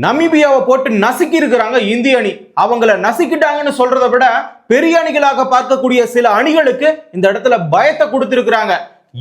நமீபியாவை போட்டு நசுக்கி இருக்கிறாங்க இந்திய அணி. அவங்கள நசுக்கிட்டாங்கன்னு சொல்றதை விட பெரிய அணிகளாக பார்க்கக்கூடிய சில அணிகளுக்கு இந்த இடத்துல பயத்தை கொடுத்திருக்கிறாங்க.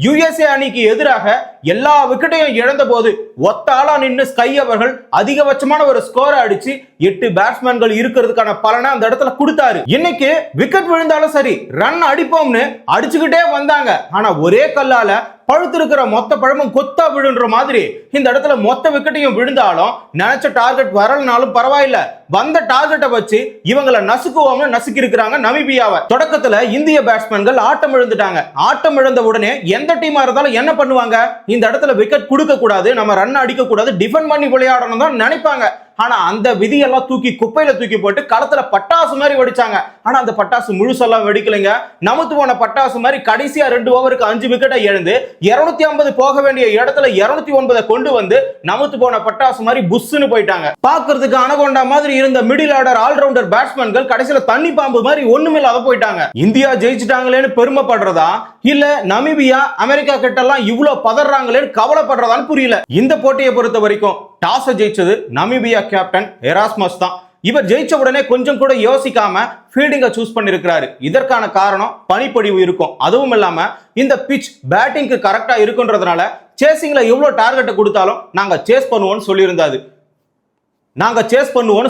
யுஎஸ்ஏ அணிக்கு எதிராக எல்லா விக்கெட்டையும் இழந்த போது ஒத்த ஆளா நின்று ஸ்கை அவர்கள் அதிகபட்சமான ஒரு ஸ்கோரை அடிச்சு 8 பேட்ஸ்மேன்கள் இருக்கிறதுக்கான பலனை அந்த இடத்துல கொடுத்தாரு. இன்னைக்கு விக்கெட் விழுந்தாலும் சரி ரன் அடிப்போம்னு அடிச்சுக்கிட்டே வந்தாங்க. ஆனா ஒரே கல்லால பழுத்திருக்கிற மொத்த பழமும் கொத்தா விழுன்ற மாதிரி இந்த இடத்துல மொத்த விக்கெட்டையும் விழுந்தாலும் நினைச்ச டார்கெட் வரலனாலும் பரவாயில்ல, வந்த டார்கெட்டை வச்சு இவங்களை நசுக்குவோம்னு நசுக்கி இருக்கிறாங்க நமீபியாவை. தொடக்கத்துல இந்திய பேட்ஸ்மேன்கள் ஆட்டம் இழந்துட்டாங்க. ஆட்டம் இழந்த உடனே எந்த டீமா இருந்தாலும் என்ன பண்ணுவாங்க, இந்த இடத்துல விக்கெட் கொடுக்க கூடாது, நம்ம ரன் அடிக்க கூடாது, டிஃபெண்ட் பண்ணி விளையாடணும் தான் நினைப்பாங்க. ஆனா அந்த விதியெல்லாம் தூக்கி குப்பையில தூக்கி போட்டு களத்துல பட்டாசு மாதிரி வெடிச்சாங்க. ஆனா அந்த பட்டாசு முழுசெல்லாம் வெடிக்கலைங்க. நமத்து போன பட்டாசு மாதிரி கடைசியா 2 ஓவருக்கு 5 விக்கெட்டை எழுந்து 250 போக வேண்டிய இடத்துல 209 கொண்டு வந்து நமத்து போன பட்டாசு மாதிரி புஷ்னு போயிட்டாங்க. பாக்குறதுக்கு அனகொண்டா மாதிரி இருந்த மிடில் ஆர்டர் ஆல்ரவுண்டர் பேட்ஸ்மேன்கள் கடைசியில தண்ணி பாம்பு மாதிரி ஒண்ணுமில்லாத போயிட்டாங்க. இந்தியா ஜெயிச்சிட்டாங்களேன்னு பெருமைப்படுறதா இல்ல நமீபியா அமெரிக்கா கிட்ட எல்லாம் இவ்வளவு பதறாங்களேன்னு கவலைப்படுறதான்னு புரியல. இந்த போட்டியை பொறுத்த வரைக்கும் டாஸ் ஜெயிச்சது நமீபியா கேப்டன் எராஸ்மஸ் தான். இவர் ஜெயிச்ச உடனே கொஞ்சம் கூட யோசிக்காம ஃபீல்டிங்கை சூஸ் பண்ணிருக்கிறாரு. இதற்கான காரணம் பனிப்பொழிவு இருக்கும். அதுவும் இல்லாம இந்த பிட்ச் பேட்டிங்க்கு கரெக்டா இருக்குன்றதுனால சேசிங்ல எவ்வளவு டார்கெட்டை கொடுத்தாலும் நாங்க சேஸ் பண்ணுவோம்னு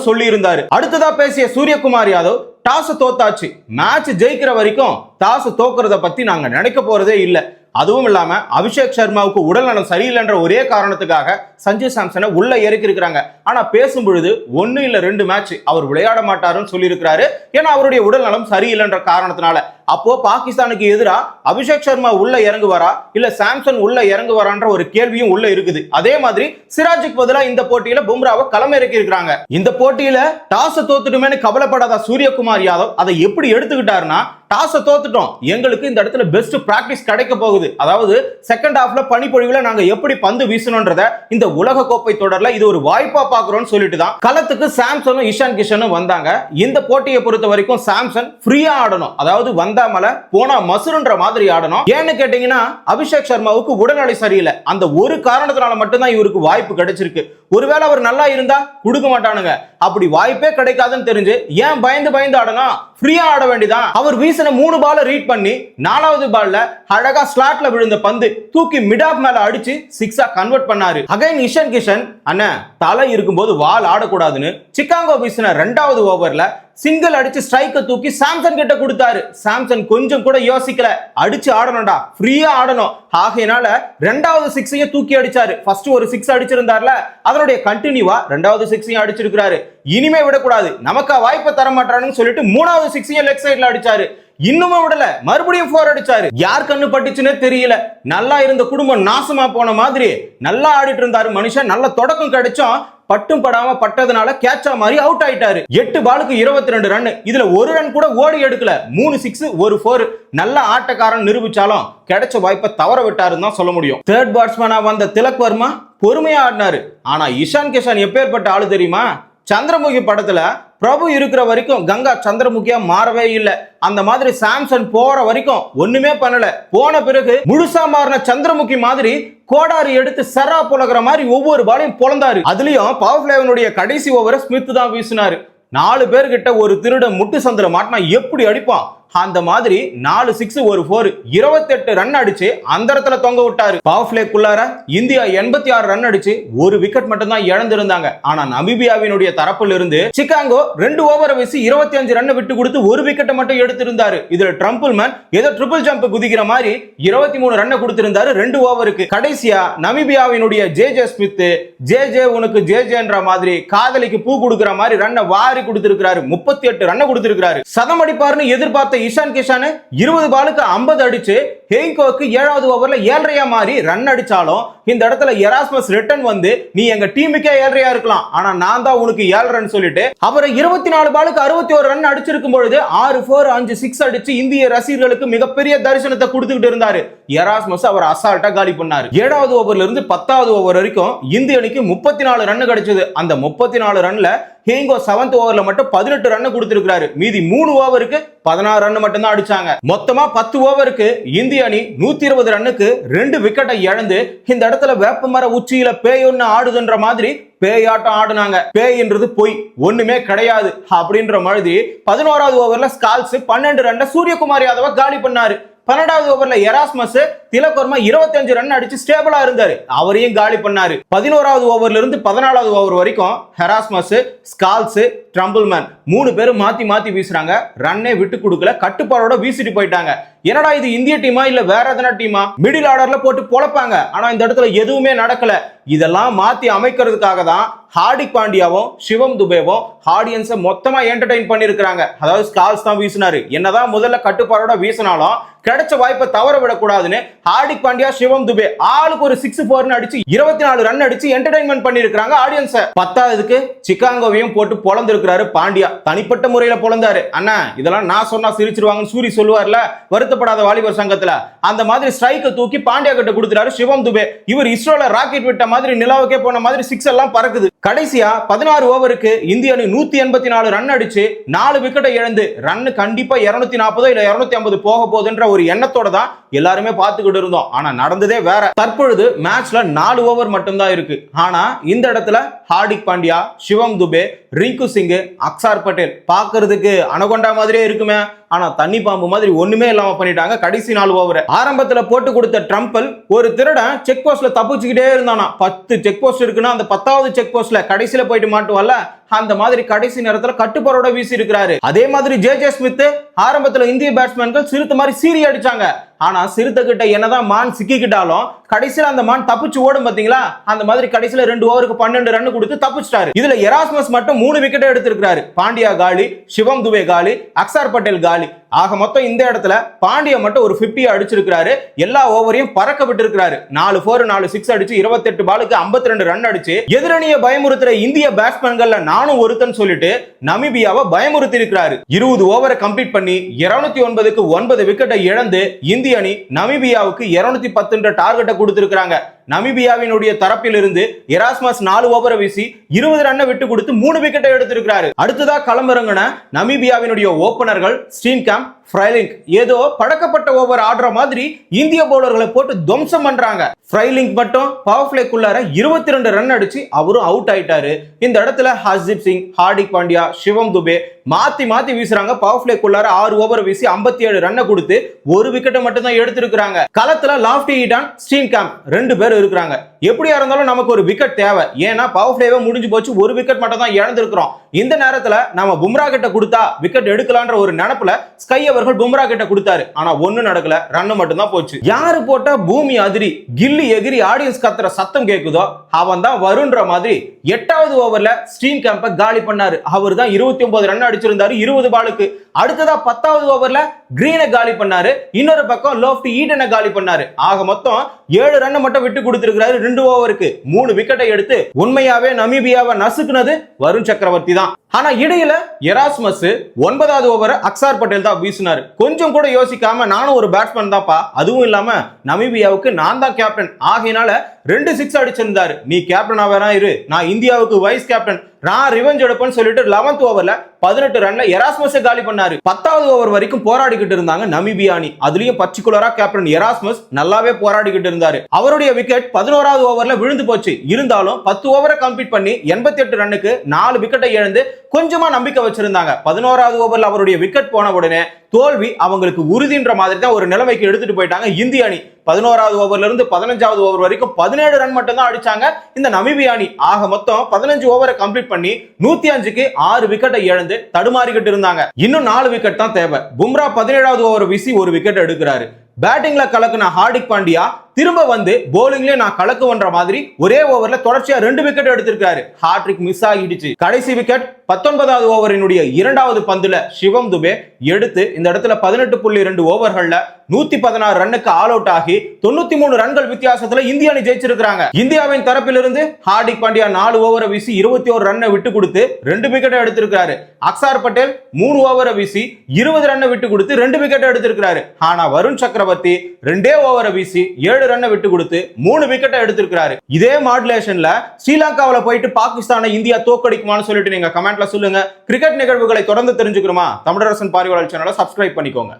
சொல்லியிருந்தாரு. அடுத்ததா பேசிய சூரியகுமார் யாதவ் டாஸ் தோத்தாச்சு, மேட்ச் ஜெயிக்கிற வரைக்கும் டாஸ் தோக்குறத பத்தி நாங்க நினைக்க போறதே இல்லை. அதுவும் இல்லாம அபிஷேக் சர்மாவுக்கு உடல்நலம் சரியில்லைன்ற ஒரே காரணத்துக்காக சஞ்சு சாம்சனை உள்ள இறக்கி இருக்கிறாங்க. ஆனா பேசும் பொழுது 1 இல்ல 2 மேட்ச் அவர் விளையாட மாட்டாருன்னு சொல்லி இருக்கிறாரு. ஏன்னா அவருடைய உடல்நலம் சரியில்லைன்ற காரணத்தினால. அப்போ பாகிஸ்தானுக்கு எதிராக அபிஷேக் சர்மா உள்ள இறங்குவாரா இல்ல சாம்சன் உள்ள இறங்குவாரான்ற ஒரு கேள்வியும் உள்ள இருக்குது. அதே மாதிரி சிராஜுக்கு பதிலா இந்த போட்டியில பும்ராவை களமிறக்கி இருக்கிறாங்க. இந்த போட்டியில டாஸ் தோத்துட்டுமேனு கவலைப்படாத சூரியகுமார் யாதவ் அதை எப்படி எடுத்துக்கிட்டாருன்னா, டாஸ் தோத்துட்டோம், எங்களுக்கு இந்த இடத்துல பெஸ்ட் பிராக்டிஸ் கிடைக்க போகுது, அதாவது செகண்ட் ஹாஃப்ல பனிப்பொழிவுல நாங்க எப்படி பந்து வீசணும்ன்றத இந்த உலக கோப்பை தொடர்ல இது ஒரு வாய்ப்பா பாக்குறோம்னு சொல்லிட்டு தான் களத்துக்கு சாம்சனும் இஷான் கிஷனும் வந்தாங்க. இந்த போட்டியை பொறுத்த வரைக்கும் சாம்சன் ஃப்ரீயா ஆடணும், அதாவது வந்தாமல போனா மசுருன்ற மாதிரி ஆடணும். ஏன்னு கேட்டீங்கன்னா அபிஷேக் சர்மாவுக்கு உடல்நிலை சரியில்லை. அந்த ஒரு காரணத்தினால மட்டும்தான் இவருக்கு வாய்ப்பு கிடைச்சிருக்கு. ஒருவேளை அவர் நல்லா இருந்தா கொடுக்க மாட்டானுங்க. அப்படி வாய்ப்பே கிடைக்காதுன்னு தெரிஞ்சு ஏன் பயந்து ஆடணும், ஃப்ரீயா ஆட வேண்டியதான். அவர் வீசின 3 பால ரீட் பண்ணி 4வது பால்ல அழகா ஸ்லாட்ல விழுந்த பந்து தூக்கி மிட் ஆஃப் மேல அடிச்சு 6ஆ கன்வெர்ட் பண்ணாரு. அகைன் இஷான் கிஷன் அண்ணன் தலை இருக்கும்போது வால் ஆடக்கூடாதுன்னு சிக்காகோ வீசின 2வது ஓவர்ல சிங்கிள் அடிச்சு ஸ்ட்ரைக்க தூக்கி சாம்சன் கிட்ட கொடுத்தாரு. சாம்சன் கொஞ்சம் கூட யோசிக்கல, அடிச்சு ஆடணும்டா, ஃப்ரீயா ஆடணும். ஆகையினால 2வது 6ஐயும் தூக்கி அடிச்சாரு. ஃபர்ஸ்ட் ஒரு 6 அடிச்சிருந்தார்ல, அதனுடைய கண்டினியூவா 2வது 6ஐயும் அடிச்சிருக்காரு. இனிமே விடக்கூடாது, நமக்கா வாய்ப்பை தர மாட்டாருன்னு சொல்லிட்டு 3வது 6ஐயும் லெக் சைட்ல அடிச்சாரு. இன்னும் விடல, மறுபடியும் 4 அடிச்சாரு. யார் கண்ணு பட்டுச்சுன்னே தெரியல. நல்லா இருந்த குடும்பம் நாசமா போன மாதிரி நல்லா ஆடிட்டு இருந்தாரு மனுஷன். நல்ல தொடக்கம் கிடைச்சோம், பட்டும் படாம பட்டதுனால கேட்சா மாதிரி அவுட் ஆயிட்டாரு. 8 பாலுக்கு 22 ரன். இதுல 1 ரன் கூட ஓடி எடுக்கல. 3 6 1 4. நல்ல ஆட்டக்காரன் நிரூபிச்சாலும் கிடைச்ச வாய்ப்பை தவற விட்டாருன்னு தான் சொல்ல முடியும். தேர்ட் பேட்ஸ்மேனா வந்த திலக் வர்மா பொறுமையா ஆடினாரு. ஆனா இஷான் கிஷன் எப்பேற்பட்ட ஆளு தெரியுமா? சந்திரமுகி படத்துல பிரபு இருக்கிற வரைக்கும் கங்கா சந்திரமுகியா மாறவே இல்லை. அந்த மாதிரி சாம்சன் போற வரைக்கும் ஒண்ணுமே பண்ணல. போன பிறகு முழுசா மாறின சந்திரமுகி மாதிரி கோடாரி எடுத்து சரா புலகிற மாதிரி ஒவ்வொரு பாலையும் பொழந்தாரு. அதுலயும் பவர் பிளேவனுடைய கடைசி ஓவரை ஸ்மித் தான் வீசினாரு. 4 பேர்கிட்ட ஒரு திருட முட்டு சந்திர மாட்டினா எப்படி அடிப்பான், அந்த மாதிரி 4 6 1 4 28 ரன் அடிச்சு அந்த இடத்துல தொங்க விட்டாரு. பவர் பிளேக்குள்ளார இந்தியா 86 ரன் அடிச்சு 1 விக்கெட் மட்டும் தான் இழந்திருந்தாங்க. ஆனா நமீபியாவினுடைய தரப்புல இருந்து சிக்காகோ 2 ஓவரை வீசி 25 ரன் விட்டு கொடுத்து 1 விக்கெட்டை மட்டும் எடுத்திருந்தாரு. இதுல ட்ரம்பிள்மேன் ஏதோ ட்ரிபிள் ஜம்ப் குதிக்கிற மாதிரி 23 ரன் கொடுத்திருந்தாரு 2 ஓவருக்கு. கடைசியா நமீபியாவினுடைய ஜே ஸ்மித் ஜே உனக்கு ஜேன்ற மாதிரி காதலிக்கு பூ கொடுக்கிற மாதிரி ரன்னை வாரி கொடுத்திருக்கிறாரு. 38 ரன் கொடுத்திருக்கிறாரு. சதம் அடிப்பாருன்னு எதிர்பார்த்த இஷான் கிஷான் 20 பாலுக்கு 50 அடிச்சு ஹெய்கோக்கு 7வது ஓவர்ல 7.5 மாறி ரன் அடிச்சாலும் இந்த இடத்துல எராஸ்மஸ் ரிட்டர்ன் வந்து நீ எங்க டீமுக்கே 7.5 இருக்கலாம், ஆனா நான் தான் உனக்கு 7 ரன் சொல்லிட்டு அவரை 24 பாலுக்கு 61 ரன் அடிச்சிருக்கும் பொழுது 6 4 5 6 அடிச்சு இந்திய ரசிகர்களுக்கு மிகப்பெரிய தரிசனத்தை கொடுத்துக்கிட்டு இருந்தாரு. எராஸ்மஸ் அவர் அசால்ட்டா காலி பண்ணாரு. 7வது ஓவர்ல இருந்து 10வது ஓவர் வரைக்கும் இந்திய அணிக்கு 34 ரன் கிடைச்சது. அந்த 34 ரன்ல ஹேங்கோ 7th ஓவர்ல மட்டும் 18 ரன் கொடுத்திருக்காரு. மீதி 3 ஓவருக்கு 16 ரன் மட்டும் தான் அடிச்சாங்க. மொத்தமா 10 ஓவருக்கு இந்திய அணி 120 ரன்னுக்கு 2 விக்கெட்டை இழந்து இந்த இடத்துல வேப்பமர உச்சியில பேயொன்னு ஆடுதுன்ற மாதிரி பேயாட்டம் ஆடுனாங்க. பேய்ன்றது பொய், ஒண்ணுமே கிடையாது அப்படின்ற மாதிரி 11வது ஓவர்ல ஸ்கால்ஸ் 12 ரன்ல சூரியகுமார் யாதவ காலி பண்ணாரு. 12வது ஓவர்ல எராஸ்மஸ் திலக் வர்மா 25 ரன் அடிச்சு ஸ்டேபிளா இருந்தாரு, அவரையும் காலி பண்ணாரு. 11வது ஓவர்ல இருந்து 14வது ஓவர் வரைக்கும் எராஸ்மஸ், ஸ்கால்ஸ், ட்ரம்பிள்மேன் 3 பேரும் மாத்தி மாத்தி வீசுறாங்க. ரன்னே விட்டு கொடுக்கல, கட்டுப்பாடோட வீசிட்டு போயிட்டாங்க. என்னடா இது இந்திய டீமா இல்ல வேற எதனா டீமா? மிடில் ஆர்டர்ல போட்டு பொழப்பாங்க, ஆனா இந்த இடத்துல எதுவுமே நடக்கல. இதெல்லாம் மாத்தி அமைக்கிறதுக்காக தான் ஹார்திக் பாண்டியாவும் சிவம் துபேவும் ஆடியன்ஸை மொத்தமா என்டர்டெயின் பண்ணிருக்காங்க. அதாவது ஸ்கால்ஸ் தான் வீசினாரு, என்னதான் முதல்ல கட்டுப்பாடோட வீசினாலும் கிடைச்ச வாய்ப்பை தவற விடக்கூடாதுன்னு ஹார்திக் பாண்டியா, சிவம் துபே ஆளுக்கு ஒரு 6-4 அடிச்சு 24 ரன் அடிச்சு என்டர்டெயின்மெண்ட் பண்ணிருக்காங்க ஆடியன்ஸை. 10வதுக்கு சிக்காங்கோவையும் போட்டு பொளந்திருக்கிறாரு பாண்டியா. தனிப்பட்ட முறையில பொளந்தாரு. அண்ணா இதெல்லாம் நான் சொன்னா சிரிச்சிருவாங்கன்னு சூரி சொல்லுவார்ல வருத்தப்படாத வாலிபர் சங்கத்துல, அந்த மாதிரி ஸ்ட்ரைக்கை தூக்கி பாண்டியா கிட்ட கொடுத்துறாரு சிவம் துபே. இவர் இஸ்ரோல ராக்கெட் விட்ட மாதிரி நிலாவுக்கே போன மாதிரி 6 எல்லாம் பறக்குது. கடைசியா 16 ஓவருக்கு இந்திய அணி 184 ரன் அடிச்சு 4 விக்கெட்டை இழந்து ரன் கண்டிப்பா 240 இல்ல 250 போக போகுதுன்ற ஒரு எண்ணத்தோட தான் எல்லாருமே பார்த்துக்கிட்டு இருந்தோம். ஆனா நடந்ததே வேற. தற்பொழுது மேட்ச்ல 4 ஓவர் மட்டும் தான் இருக்கு. ஆனா இந்த இடத்துல ஹார்திக் பாண்டியா, சிவம் துபே, ரிங்கு சிங், அக்சார் பட்டேல் பார்க்கிறதுக்கு அனகொண்டா மாதிரியே இருக்குமே, ஆனா தண்ணி பாம்பு மாதிரி ஒண்ணுமே இல்லாம பண்ணிட்டாங்க கடைசி 4 ஓவர். ஆரம்பத்துல போட்டு கொடுத்த ட்ரம்பிள் ஒரு திருடன் செக் போஸ்ட்ல தப்பிச்சுக்கிட்டே இருந்தானா. 10 செக் போஸ்ட் இருக்குன்னா அந்த 10வது செக் போஸ்ட்ல கடைசியில போயிட்டு மாட்டுவல்ல, அந்த மாதிரி கடைசி நேரத்துல கட்டுப்பாடோட வீசி இருக்கிறாரு. அதே மாதிரி ஜே ஸ்மித் ஆரம்பத்துல இந்திய பேட்ஸ்மேன்கள் சிறுத்தை மாதிரி சீறி அடிச்சாங்க. ஆனா சிறுத்தை கிட்ட என்னதான் மான் சிக்கிக்கிட்டாலும் கடைசியில அந்த மான் தப்பிச்சு ஓடும் பாத்தீங்களா, அந்த மாதிரி கடைசியில 2 ஓவருக்கு 12 ரன் கொடுத்து தப்பிச்சிட்டாரு. இதுல எராஸ்மஸ் மட்டும் 3 விக்கெட் எடுத்திருக்காரு. பாண்டியா காலி, சிவம் துபே காலி, அக்சார் பட்டேல் காலி. ஆக மொத்தம் இந்த இடத்துல பாண்டியா மட்டும் ஒரு 50 அடிச்சிருக்காரு. எல்லா ஓவரையும் பறக்க விட்டு இருக்காரு. 4 4 4 6 அடிச்சு 28 பாலுக்கு 52 ரன் அடிச்சு எதிரணியை பயமுறுத்துற இந்திய பேட்ஸ்மேன்கள்ல நானும் ஒருத்தன் சொல்லிட்டு நமீபியாவை பயமுறுத்தி இருக்கிறாரு. 20 ஓவரை கம்ப்ளீட் பண்ணி 209க்கு 9 விக்கெட்டை இழந்து இந்திய அணி நமீபியாவுக்கு 210 டார்கெட்டை கொடுத்திருக்காங்க. நமீபியாவினுடைய தரப்பில் இருந்து எராஸ்மஸ் 4 ஓவரை வீசி 20 ரன்னை விட்டு கொடுத்து 3 விக்கெட்டை எடுத்திருக்கிறாரு. அடுத்ததா களமிறங்கின நமீபியாவினுடைய ஓபனர்கள் ஸ்டீன்காம்ப், ஃப்ரைலிங்க் ஏதோ பழக்கப்பட்ட ஓவர் ஆடுற மாதிரி இந்திய பவுலர்களை போட்டு துவம்சம் பண்றாங்க. ஃப்ரைலிங்க் மட்டும் பவர் பிளேக்குள்ளார 22 ரன் அடிச்சு அவரும் அவுட் ஆயிட்டாரு. இந்த இடத்துல ஹர்ஷ்தீப் சிங், ஹார்திக் பாண்டியா, சிவம் துபே மாத்தி மாத்தி வீசுறாங்க. பவர் பிளேக்குள்ளார 6 ஓவர் வீசி 57 ரன்னை கொடுத்து 1 விக்கெட்டை மட்டும் தான் எடுத்திருக்காங்க. களத்துல லாஃப்டி ஈடான், ஸ்டீன்காம்ப் 2 பேர் இருக்கிறாங்க. எப்படியா இருந்தாலும் நமக்கு ஒரு விக்கெட் தேவை, ஏன்னா பவர் பிளேவே முடிஞ்சு போச்சு, 1 விக்கெட் மட்டும் தான் இழந்திருக்கிறோம். இந்த நேரத்துல நம்ம பும்ரா கிட்ட கொடுத்தா விக்கெட் எடுக்கலான்ற ஒரு நினைப்புல ஸ்கை அவர்கள் பும்ரா கிட்ட கொடுத்தாரு. ஆனா ஒண்ணும் நடக்கல, ரன் மட்டும் தான் போச்சு. யாரு போட்டா பூமி அதிரி கில்லி எகிரி ஆடியன்ஸ் கத்துற சத்தம் கேக்குதோ அவன் தான் வருன்ற மாதிரி 8வது ஓவர்ல ஸ்டீன்காம்பை காலி பண்ணாரு. அவர் தான் 29 ரன் அடிச்சிருந்தாரு 20 பாலுக்கு. அடுத்ததா 10வது ஓவர்ல கிரீனை காலி பண்ணாரு. இன்னொரு பக்கம் லோஃப்டி ஈடனை காலி பண்ணாரு. ஆக மொத்தம் 7 ரன் மட்டும் விட்டு கொடுத்திருக்கிறாரு 2 ஓவருக்கு. 3 விக்கெட்டை எடுத்து உண்மையாவே நமீபியாவை நசுக்குனது வருண் சக்கரவர்த்தி தான். ஆனா இடையில எராஸ்மஸ் 9வது ஓவரை அக்சார் பட்டேல் தான் வீசினாரு. கொஞ்சம் கூட யோசிக்காம நானும் ஒரு பேட்ஸ்மேன் தான்ப்பா, அதுவும் இல்லாம நமீபியாவுக்கு நான் தான் கேப்டன், ஆகையினால 2 6 அடிச்சிருந்தாரு. நீ கேப்டனா வேணா இரு, நான் இந்தியாவுக்கு வைஸ் கேப்டன், நான் ரிவெஞ்ச் எடுப்பேன்னு சொல்லிட்டு 11th ஓவர்ல 18 ரன்ல எராஸ்மஸ் காலி பண்ணாரு. 10வது ஓவர் வரைக்கும் போராடிக்கிட்டு இருந்தாங்க நமீபியா அணி. அதுலயும் பர்டிகுலரா கேப்டன் எராஸ்மஸ் நல்லாவே போராடிக்கிட்டு இருந்தாரு. அவருடைய விக்கெட் 11வது ஓவர்ல விழுந்து போச்சு. இருந்தாலும் 10 ஓவரை கம்ப்ளீட் பண்ணி 88 ரன்னுக்கு 4 விக்கெட்டை இழந்து கொஞ்சமா நம்பிக்கை வச்சிருந்தாங்க. 11வது ஓவர்ல அவருடைய விக்கெட் போன உடனே தோல்வி அவங்களுக்கு உறுதின்ற மாதிரி தான் ஒரு நிலைமைக்கு எடுத்துட்டு போயிட்டாங்க இந்திய அணி. 11வது ஓவர்ல இருந்து 15வது ஓவர் வரைக்கும் 17 ரன் மட்டும் தான் அடிச்சாங்க இந்த நமீபியா அணி. ஆக மொத்தம் 15 ஓவரை கம்ப்ளீட் பண்ணி 105க்கு 6 விக்கெட்டை இழந்து தடுமாறிக்கிட்டு இருந்தாங்க. இன்னும் 4 விக்கெட் தான் தேவை. பும்ரா 17வது ஓவர் வீசி 1 விக்கெட் எடுக்கிறாரு. பேட்டிங்ல கலக்குன ஹார்திக் பாண்டியா திரும்ப வந்து போலிங்லயே நான் கலக்குவன்ற மாதிரி ஒரே ஓவர்ல தொடர்ச்சியா 2 விக்கெட் எடுத்திருக்காரு. ஹாட்ரிக் மிஸ் ஆகிடுச்சு. கடைசி விக்கெட் 19வது ஓவரினுடைய 2வது பந்துல சிவம் துபே எடுத்து இந்த இடத்துல 18.2 ஓவர்கள்ல 116 ரன்னுக்கு ஆல் அவுட் ஆகி 93 ரன்கள் வித்தியாசத்துல இந்திய அணி ஜெயிச்சிருக்காங்க. இந்தியாவின் தரப்பிலிருந்து ஹார்திக் பாண்டியா 4 ஓவரை வீசி 21 ரன்னை விட்டு கொடுத்து 2 விக்கெட் எடுத்திருக்காரு. அக்சார் பட்டேல் 3 ஓவரை வீசி 20 ரன்னை விட்டு கொடுத்து 2 விக்கெட் எடுத்திருக்காரு. ஆனா வருண் சக்கரவர்த்தி 2 ஓவரை வீசி 7 ரன்னை விட்டு கொடுத்து 3 விக்கெட்டை எடுத்திருக்காரு. இதே மாடுலேஷன்ல ஸ்ரீலங்காவில போயிட்டு பாகிஸ்தானை இந்தியா தோக்கடிக்குமான்னு சொல்லிட்டு நீங்க கமெண்ட்ல சொல்லுங்க. கிரிக்கெட் நிகழ்வுகளை தொடர்ந்து தெரிஞ்சுக்கணுமா? தமிழரசன் பார்வையாளர் சேனலை சப்ஸ்கிரைப் பண்ணிக்கோங்க.